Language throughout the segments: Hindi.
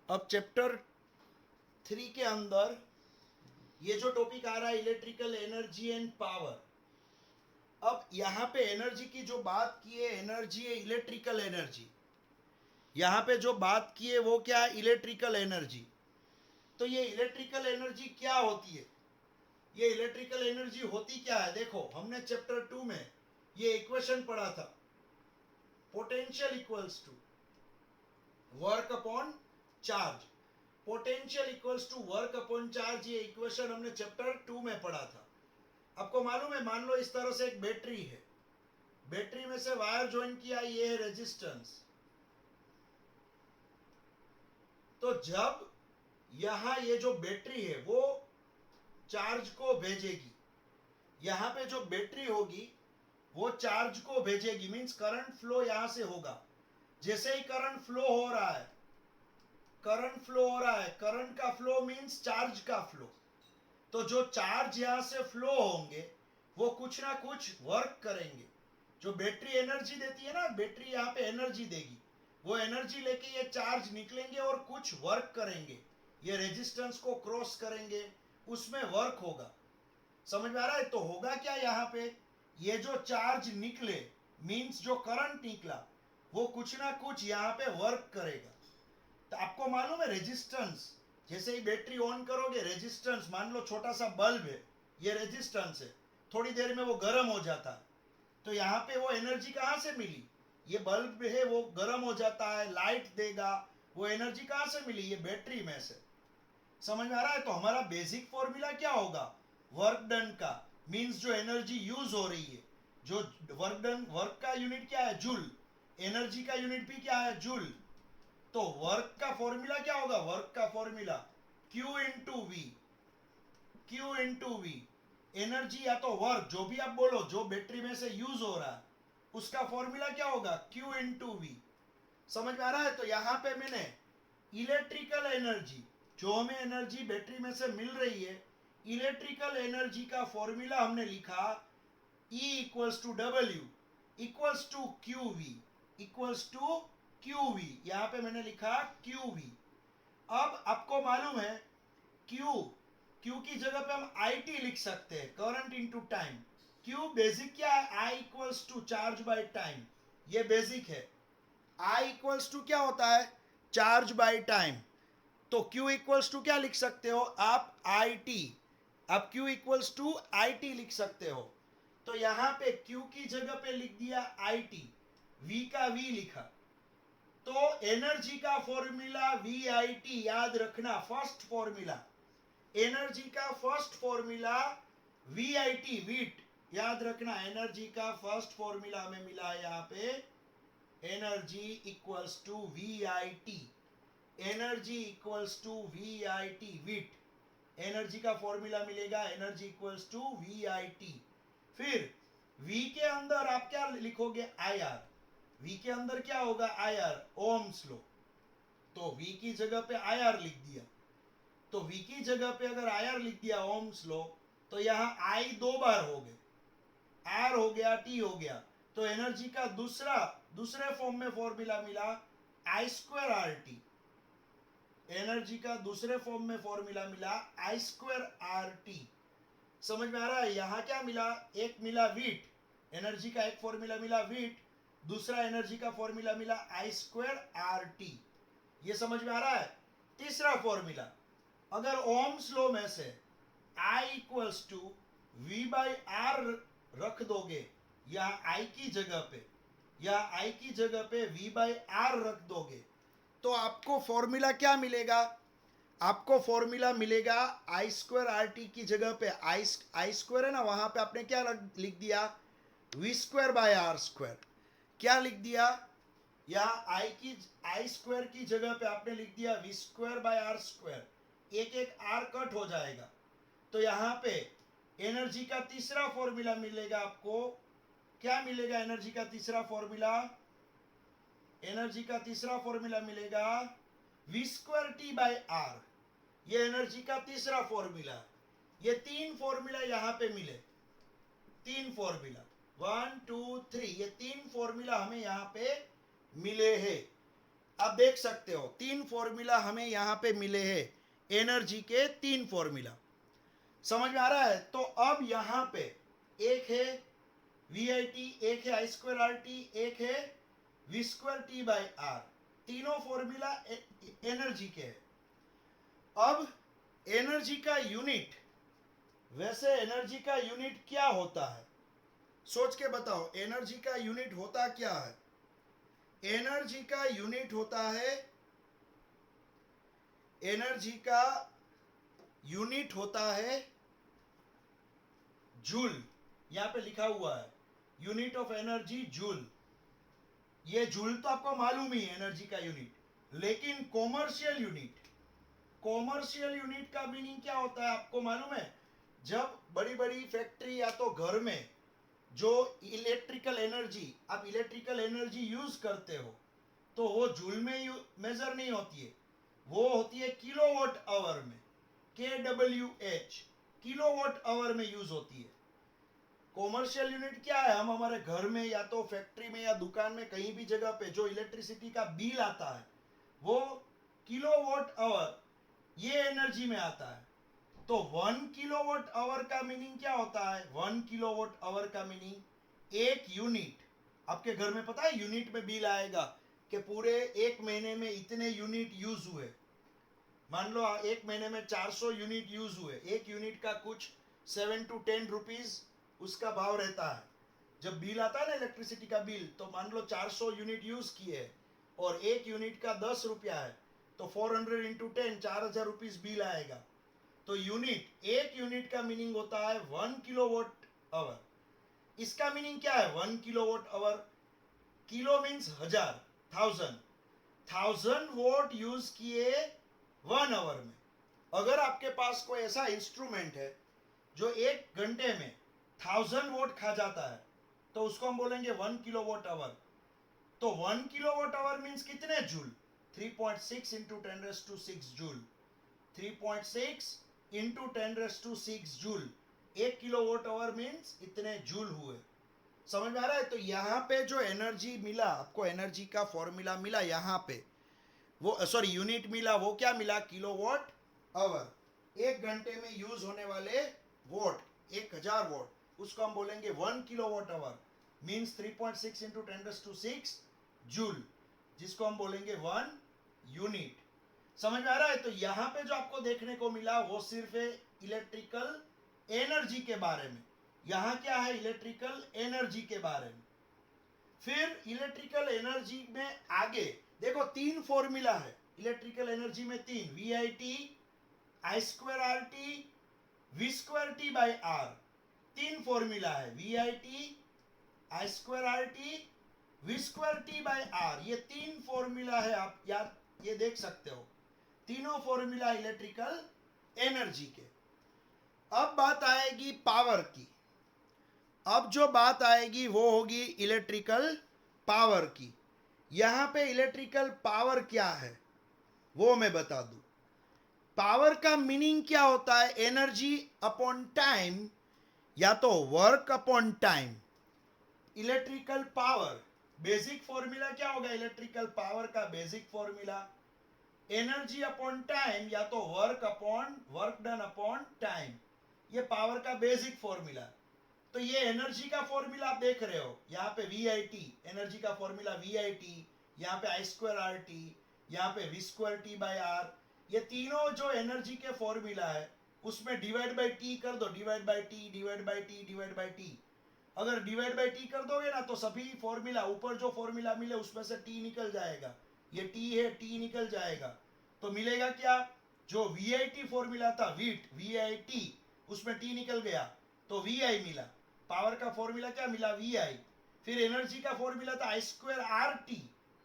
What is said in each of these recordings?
अब चैप्टर 3 के अंदर ये जो टॉपिक आ रहा है इलेक्ट्रिकल एनर्जी एंड पावर। अब यहाँ पे एनर्जी की जो बात की है, एनर्जी है इलेक्ट्रिकल एनर्जी। यहाँ पे जो बात की है वो क्या है? Electrical energy. तो ये इलेक्ट्रिकल एनर्जी क्या होती है? ये इलेक्ट्रिकल एनर्जी होती क्या है? देखो, हमने चैप्टर 2 में ये इक्वेशन पढ़ा था, potential equals to work upon charge. Potential equals to work upon charge, ये इक्वेशन हमने चैप्टर 2 में पढ़ा था। आपको मालूम है, मान लो इस तरह से एक बैटरी है, बैटरी में से वायर ज्वाइन किया, ये है रेजिस्टेंस। तो जब यहां ये जो बैटरी है वो चार्ज को भेजेगी, यहां पे जो बैटरी होगी वो चार्ज को भेजेगी, मींस करंट फ्लो यहां से होगा। जैसे ही करंट फ्लो हो रहा है, करंट फ्लो हो रहा है, करंट का फ्लो मींस चार्ज का फ्लो। तो जो चार्ज यहां से फ्लो होंगे वो कुछ ना कुछ वर्क करेंगे। जो बैटरी एनर्जी देती है ना, बैटरी यहां पे एनर्जी देगी, वो एनर्जी लेके ये चार्ज निकलेंगे और कुछ वर्क करेंगे। ये रेजिस्टेंस को क्रॉस करेंगे, उसमें वर्क होगा। समझ में आ रहा है? तो होगा क्या यहाँ पे? ये जो चार्ज निकले मींस जो करंट निकला वो कुछ ना कुछ यहाँ पे वर्क करेगा। तो आपको मालूम है रेजिस्टेंस, जैसे ही बैटरी ऑन करोगे, रेजिस्टेंस, मान लो छोटा सा बल्ब है, ये रेजिस्टेंस है, थोड़ी देर में वो गर्म हो जाता है। तो यहाँ पे वो एनर्जी कहाँ से मिली? ये बल्ब है वो गर्म हो जाता है, लाइट देगा, वो एनर्जी कहाँ से मिली? ये बैटरी में से। समझ में आ रहा है? तो हमारा बेसिक फॉर्मूला क्या होगा? वर्क डन का, मींस जो एनर्जी यूज हो रही है, जो वर्क डन, वर्क का यूनिट क्या है? जूल। एनर्जी का यूनिट भी क्या है? जूल। तो वर्क का फॉर्मूला क्या होगा? वर्क का formula Q into V, Q into V. Energy या तो वर्क, जो भी आप बोलो, जो बैटरी में से यूज हो रहा है, उसका फॉर्मूला क्या होगा? Q into V. समझ में आ रहा है? तो यहां पे मैंने इलेक्ट्रिकल एनर्जी, जो हमें एनर्जी बैटरी में से मिल रही है, इलेक्ट्रिकल एनर्जी का फॉर्मूला हमने लिखा E equals to W equals to Q V, equals to Q V. यहां पे मैंने लिखा क्यू वी। अब आपको मालूम है क्यू, क्यू की जगह पे हम आई टी लिख सकते हैं, current into time. Q basic क्या है? I equals to charge by time, ये बेसिक है। आई इक्वल्स टू क्या होता है? Charge by time. तो Q इक्वल्स टू क्या लिख सकते हो आप? I T. अब Q equals to I T लिख सकते हो। तो यहां पे Q की जगह पे लिख दिया आई टी, V का V लिखा। तो एनर्जी का फॉर्मूला वी आई टी, याद रखना, फर्स्ट फॉर्मूला एनर्जी का, first formula V I T, वीट। याद रखना, एनर्जी का फर्स्ट फॉर्मूला हमें मिला है यहाँ पे, energy equals to V I T. Energy equals to V I T, वीट। एनर्जी का फॉर्मूला मिलेगा energy equals to V I T. फिर V के अंदर आप क्या लिखोगे? I R. V के अंदर क्या होगा? आई आर, ओम्स लो। तो V की जगह पे आई आर लिख दिया। तो V की जगह पे अगर आई आर लिख दिया, ओम्स लो, तो यहां आई दो बार हो गए, आर हो गया, टी हो गया। तो एनर्जी का दूसरे फॉर्म में फॉर्मूला मिला आई स्क्वायर आर टी। एनर्जी का दूसरे फॉर्म में फॉर्मूला मिला आई स्क्वायर आर टी। समझ में आ रहा है? यहां क्या मिला? एक मिला वीट, एनर्जी का एक फॉर्मूला मिला वीट, दूसरा एनर्जी का फॉर्मूला मिला आई स्क्वायर आर टी। ये समझ में आ रहा है? तीसरा फॉर्मूला, अगर ओम्स लॉ में से I equals to V by R रख दोगे, या आई की जगह पे, या आई की जगह पे वी बाई आर रख दोगे, तो आपको फॉर्मूला क्या मिलेगा? आपको फॉर्मूला मिलेगा आई स्क्वायर आर टी की जगह पे आई स्क्वायर है ना, वहां पे आपने क्या लिख दिया? V square by R square. क्या लिख दिया? या आई स्क्वायर की जगह पे आपने लिख दिया V square by R square. एक एक आर कट हो जाएगा। तो यहां पे एनर्जी का तीसरा फॉर्मूला मिलेगा आपको। क्या मिलेगा एनर्जी का तीसरा फॉर्मूला? एनर्जी का तीसरा फॉर्मूला मिलेगा V square T by R. ये एनर्जी का तीसरा फॉर्मूला। ये तीन फॉर्मूला यहां पे मिले, तीन फॉर्मूला, 1 2 3, ये तीन फॉर्मूला हमें यहां पे मिले हैं। आप देख सकते हो 3 फॉर्मूला हमें यहां पे मिले हैं, एनर्जी के 3 फॉर्मूला। समझ में आ रहा है? तो अब यहां पे एक है वी आई टी, एक है आई स्क्वायर आर टी, एक है V square T by R. तीनों फॉर्मूला एनर्जी के है। अब एनर्जी का यूनिट, वैसे एनर्जी का यूनिट क्या होता है? सोच के बताओ, एनर्जी का यूनिट होता क्या है? एनर्जी का यूनिट होता है, एनर्जी का यूनिट होता है जूल। यहां पे लिखा हुआ है यूनिट ऑफ एनर्जी जूल। ये जूल तो आपको मालूम ही है एनर्जी का यूनिट, लेकिन कॉमर्शियल यूनिट, कॉमर्शियल यूनिट का मीनिंग क्या होता है आपको मालूम है? जब बड़ी बड़ी फैक्ट्री या तो घर में जो इलेक्ट्रिकल एनर्जी, आप इलेक्ट्रिकल एनर्जी यूज करते हो, तो वो जूल में मेजर नहीं होती है, वो होती है किलोवाट आवर में, KWH, किलोवाट आवर में यूज होती है। कॉमर्शियल यूनिट क्या है? हम हमारे घर में या तो फैक्ट्री में या दुकान में कहीं भी जगह पे जो इलेक्ट्रिसिटी का बिल आता है, वो किलोवाट आवर, ये एनर्जी में आता है। तो 1 किलोवाट आवर का मीनिंग क्या होता है? 1 किलोवाट आवर का मीनिंग एक यूनिट। आपके घर में पता है यूनिट में बिल आएगा कि पूरे एक महीने में इतने यूनिट यूज हुए। मान लो एक महीने में 400 यूनिट यूज हुए, एक यूनिट का कुछ 7 to 10 रुपीज उसका भाव रहता है। जब बिल आता है ना इलेक्ट्रिसिटी का बिल, तो मान लो 400 यूनिट यूज किए और एक यूनिट का 10 रुपया है, तो 400 इंटू 10, 4000 रुपीज बिल आएगा। तो यूनिट, एक यूनिट का मीनिंग होता है 1 किलोवाट आवर। इसका मीनिंग क्या है 1 kilowatt hour? Kilo means 1000, 1000 vote use किए 1 आवर में। अगर आपके पास कोई ऐसा इंस्ट्रूमेंट है जो एक घंटे में 1000 वोट खा जाता है, तो उसको हम बोलेंगे 1 किलोवाट आवर। तो 1 किलोवाट आवर मीन्स कितने joule? 3.6 into 10⁶ joule. 3.6 into 10⁶ joule. 1 kilowatt hour means इतने जूल हुए। समझ में आ रहा है? तो यहाँ पे जो एनर्जी मिला आपको, एनर्जी का फॉर्मूला मिला यहाँ पे, वो सॉरी यूनिट मिला, वो क्या मिला? Kilowatt hour. एक घंटे में यूज होने वाले वोट, 1000 वोट, उसको हम बोलेंगे 1 kilowatt hour means 3.6 into 10⁶ joule, जिसको हम बोलेंगे 1 यूनिट। समझ में आ रहा है? तो यहां पे जो आपको देखने को मिला वो सिर्फ है इलेक्ट्रिकल एनर्जी के बारे में। यहां क्या है? इलेक्ट्रिकल एनर्जी के बारे में। फिर इलेक्ट्रिकल एनर्जी में आगे देखो 3 फॉर्मूला है इलेक्ट्रिकल एनर्जी में, 3, V I T, I square R T, V square T by R. 3 formula है, V I T, I square R T, V square T by R. ये 3 फॉर्मूला है, आप याद ये देख सकते हो, तीनों फॉर्मूला इलेक्ट्रिकल एनर्जी के। अब बात आएगी पावर की। अब जो बात आएगी वो होगी इलेक्ट्रिकल पावर की। यहां पे इलेक्ट्रिकल पावर क्या है वो मैं बता दूं। पावर का मीनिंग क्या होता है? एनर्जी अपॉन टाइम या तो work upon time. Electrical power basic formula क्या होगा? इलेक्ट्रिकल पावर का basic formula energy upon time या तो work upon work done upon time. ये पावर का बेसिक फॉर्मूला। तो ये एनर्जी का फॉर्मूला आप देख रहे हो, यहाँ पे वी आई टी, एनर्जी का फॉर्मूला वी आई टी, यहाँ पे आई स्क्वायर आर टी, यहाँ पे V square T by R. ये तीनों जो एनर्जी के फॉर्मूला है उसमें डिवाइड बाई टी कर दो, divide by T, divide by T, divide by T. अगर डिवाइड बाई टी कर दोगे ना तो सभी फॉर्मूला, ऊपर जो फॉर्मूला मिले उसमें से टी निकल जाएगा। ये टी है, टी निकल जाएगा, तो मिलेगा क्या? जो वी आई टी फॉर्मूला था, वीट, वी आई टी, उसमें टी निकल गया तो वी आई मिला। पावर का फॉर्मूला क्या मिला? V I. फिर एनर्जी का फॉर्मूला था I square R T,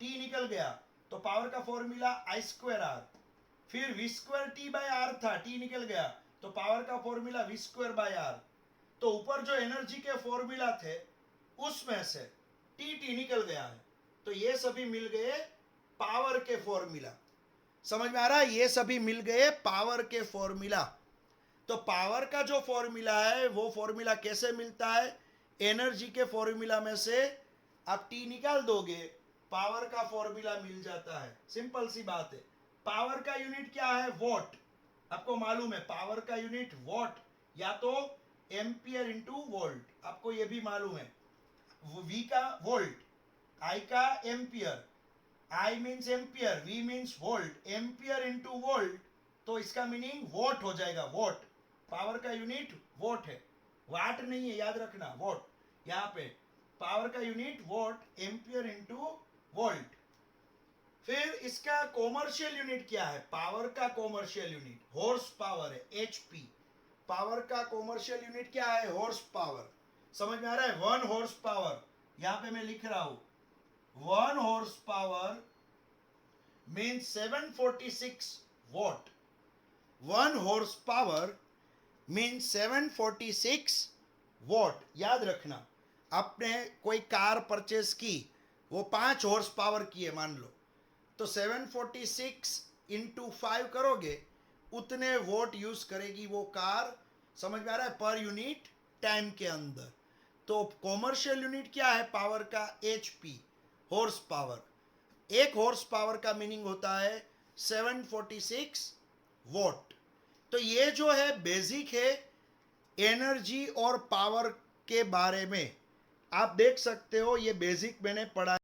T निकल गया तो पावर का फॉर्मूला आई स्क्वायर आर। फिर V square T by R था, टी निकल गया तो पावर का formula V square by R. तो ऊपर जो एनर्जी के फॉर्मूला थे उसमें से टी निकल गया है, तो ये सभी मिल गए पावर के फॉर्मूला। समझ में आ रहा है? ये सभी मिल गए पावर के फॉर्मूला। तो पावर का जो फॉर्मूला है वो फॉर्मूला कैसे मिलता है? एनर्जी के फॉर्मूला में से आप टी निकाल दोगे पावर का फॉर्मूला मिल जाता है। सिंपल सी बात है। पावर का यूनिट क्या है? वॉट। आपको मालूम है पावर का यूनिट वॉट या तो एम्पियर इंटू वोल्ट, आपको ये भी मालूम है। वी का वोल्ट, आई का ampere, I means ampere, V means volt, ampere into volt, तो इसका मीनिंग वॉट हो जाएगा। वॉट, पावर का यूनिट वॉट है, वाट नहीं है, याद रखना। वॉट, यहाँ पे पावर का unit what, ampere into volt. फिर इसका कॉमर्शियल यूनिट क्या है? पावर का कॉमर्शियल यूनिट हॉर्स पावर है, एचपी। पावर का कॉमर्शियल यूनिट क्या है? Horse power. समझ में आ रहा है? 1 हॉर्स पावर, यहां पे मैं लिख रहा हूं 1 horse power means 746 what. 1 horse power means 746 what. याद रखना, आपने कोई कार परचेस की, वो 5 हॉर्स पावर की है मान लो, तो 746 इंटू 5 करोगे, उतने वोट यूज करेगी वो कार। समझ में आ रहा है? पर यूनिट टाइम के अंदर। तो कॉमर्शियल यूनिट क्या है पावर का? HP, horse power. 1 horse power का मीनिंग होता है 746 वोट। तो ये जो है बेसिक है एनर्जी और पावर के बारे में। आप देख सकते हो ये बेसिक मैंने पढ़ा।